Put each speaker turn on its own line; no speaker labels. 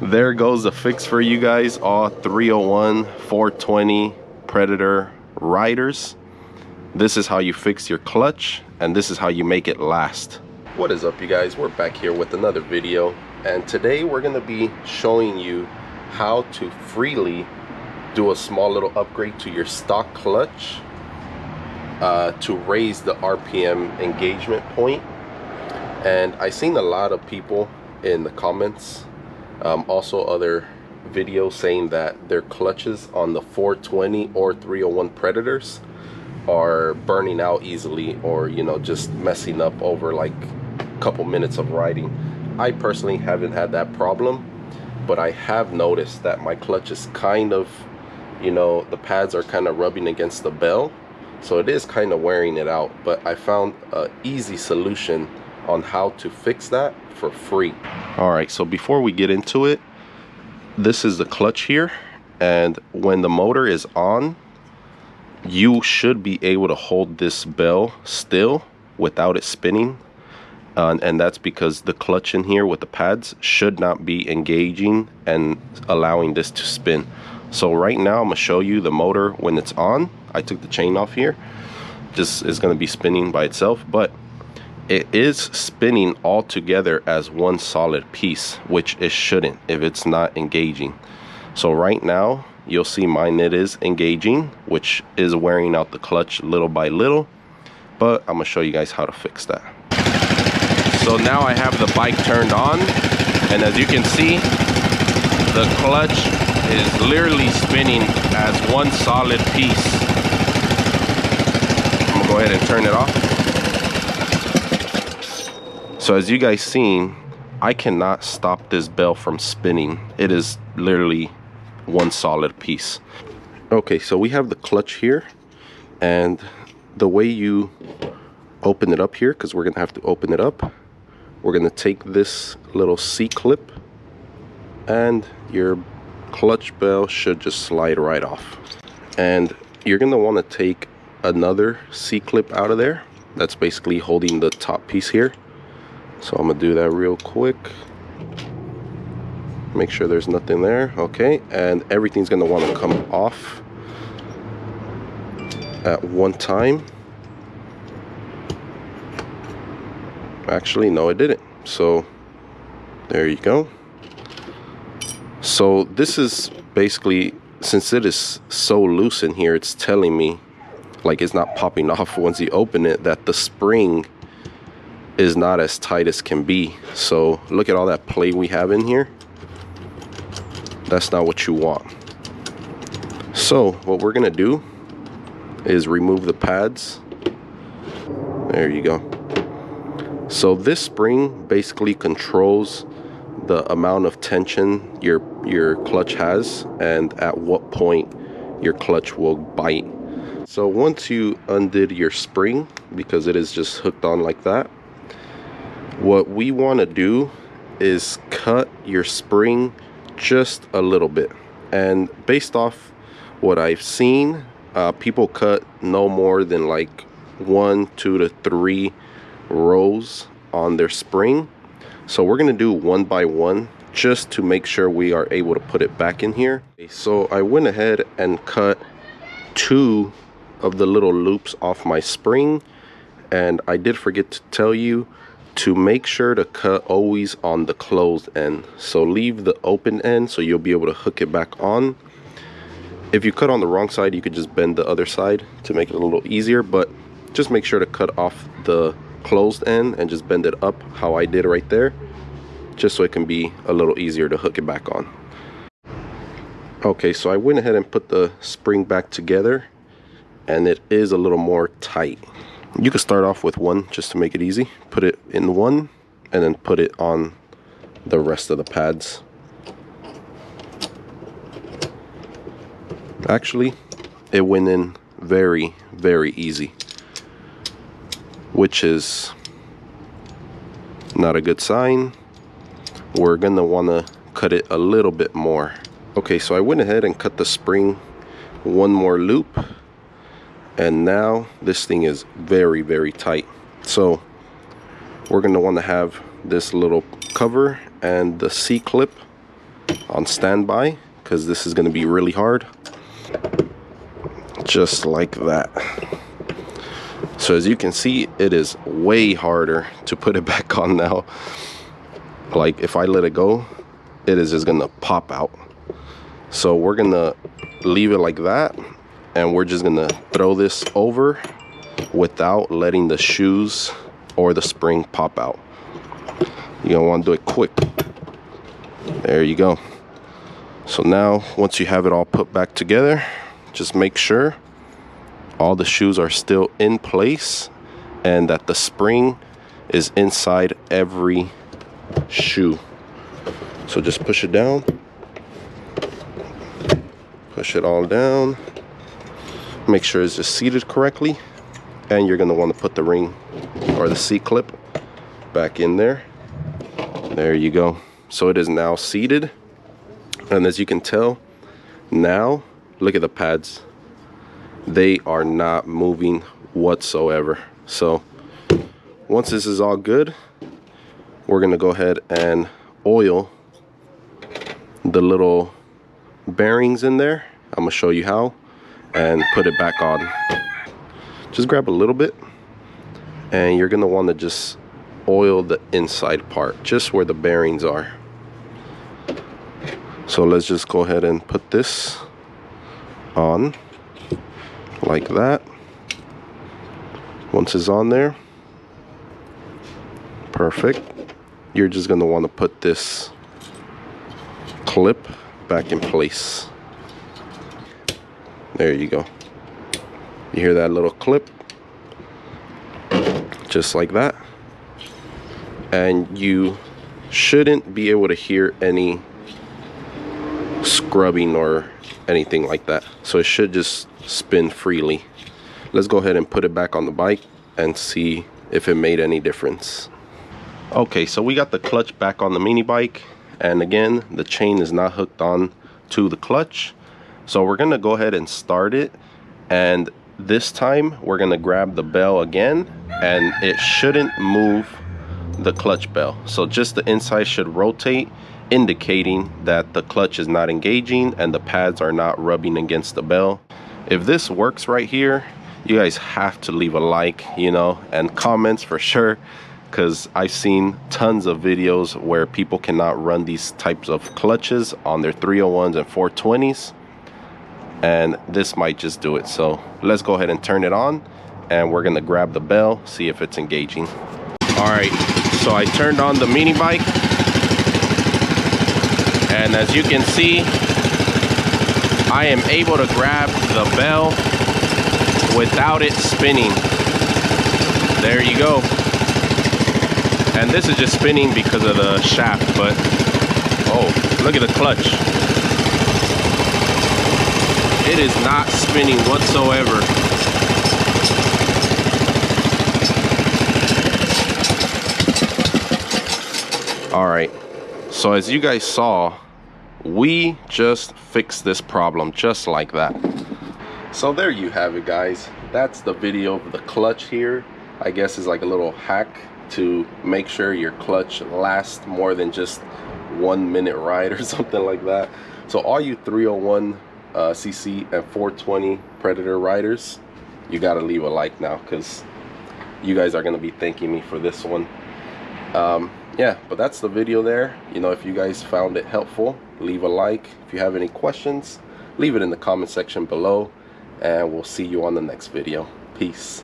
There goes the fix for you guys, all 301, 420 Predator riders. This is how you fix your clutch, and this is how you make it last. What is up, you guys? We're back here with another video, and today we're going to be showing you how to freely do a small little upgrade to your stock clutch to raise the RPM engagement point. And I seen a lot of people in the comments, also other videos, saying that their clutches on the 420 or 301 Predators are burning out easily, or just messing up over like a couple minutes of riding. I personally haven't had that problem, but I have noticed that my clutch is kind of, the pads are kind of rubbing against the bell, so it is kind of wearing it out. But I found an easy solution on how to fix that for free. All right, so before we get into it, this is the clutch here, and when the motor is on, you should be able to hold this bell still without it spinning, and that's because the clutch in here with the pads should not be engaging and allowing this to spin. So right now I'm gonna show you the motor when it's on. I took the chain off here. This is going to be spinning by itself, but it is spinning all together as one solid piece, which it shouldn't if it's not engaging. So right now you'll see mine, it is engaging, which is wearing out the clutch little by little, but I'm gonna show you guys how to fix that. So now I have the bike turned on, and as you can see, the clutch is literally spinning as one solid piece. I'm gonna go ahead and turn it off. So as you guys seen, I cannot stop this bell from spinning. It is literally one solid piece. Okay, so we have the clutch here, and the way you open it up here, because we're gonna have to open it up, we're gonna take this little C-clip, and your clutch bell should just slide right off. And you're gonna want to take another C-clip out of there that's basically holding the top piece here. So I'm gonna do that real quick. Make sure there's nothing there. Okay, and everything's gonna want to come off at one time. Actually, no, it didn't. So there you go. So this is basically, since it is so loose in here, it's telling me, like, it's not popping off once you open it, that the spring is not as tight as can be. So look at all that play we have in here. That's not what you want. So what we're gonna do is remove the pads. There you go. So this spring basically controls the amount of tension your clutch has, and at what point your clutch will bite. So once you undid your spring, because it is just hooked on like that, what we want to do is cut your spring just a little bit. And based off what I've seen, people cut no more than like 1, 2 to 3 rows on their spring. So we're going to do one by one just to make sure we are able to put it back in here. So I went ahead and cut 2 of the little loops off my spring, and I did forget to tell you to make sure to cut always on the closed end. So leave the open end so you'll be able to hook it back on. If you cut on the wrong side, you could just bend the other side to make it a little easier, but just make sure to cut off the closed end and just bend it up how I did right there, just so it can be a little easier to hook it back on. Okay, so I went ahead and put the spring back together, and it is a little more tight. You could start off with one just to make it easy. Put it in one and then put it on the rest of the pads. Actually, it went in very, very easy, which is not a good sign. We're gonna wanna cut it a little bit more. Okay, so I went ahead and cut the spring one more loop, and now this thing is very, very tight. So we're going to want to have this little cover and the C-clip on standby because this is going to be really hard. Just like that. So as you can see, it is way harder to put it back on now. Like if I let it go, it is just gonna pop out. So we're gonna leave it like that, and we're just gonna throw this over without letting the shoes or the spring pop out. You're gonna want to do it quick. There you go. So now once you have it all put back together, just make sure all the shoes are still in place and that the spring is inside every shoe. So just push it down, push it all down, make sure it's just seated correctly, and you're going to want to put the ring or the C-clip back in there. There you go. So it is now seated, and as you can tell now, look at the pads. They are not moving whatsoever. So once this is all good, we're gonna go ahead and oil the little bearings in there. I'm gonna show you how, and put it back on. Just grab a little bit, and you're gonna want to just oil the inside part, just where the bearings are. So let's just go ahead and put this on like that. Once it's on there, perfect. You're just going to want to put this clip back in place. There you go. You hear that little clip? Just like that. And you shouldn't be able to hear any scrubbing or anything like that. So it should just spin freely. Let's go ahead and put it back on the bike and see if it made any difference. Okay, so we got the clutch back on the mini bike, and again the chain is not hooked on to the clutch. So we're gonna go ahead and start it, and this time we're gonna grab the bell again, and it shouldn't move the clutch bell. So just the inside should rotate, indicating that the clutch is not engaging and the pads are not rubbing against the bell. If this works right here, you guys have to leave a like, you know, and comments for sure, because I've seen tons of videos where people cannot run these types of clutches on their 301s and 420s, and this might just do it. So let's go ahead and turn it on, and we're gonna grab the bell, see if it's engaging. All right, so I turned on the mini bike, and as you can see, I am able to grab the bell without it spinning. There you go. And this is just spinning because of the shaft, but oh, look at the clutch. It is not spinning whatsoever. All right, so as you guys saw, we just fixed this problem just like that. So there you have it, guys. That's the video of the clutch here. I guess is like a little hack to make sure your clutch lasts more than just 1 minute ride or something like that. So all you 301 cc and 420 Predator riders, you got to leave a like now, because you guys are going to be thanking me for this one. Yeah, but that's the video there. You know, if you guys found it helpful, leave a like. If you have any questions, leave it in the comment section below, and we'll see you on the next video. Peace.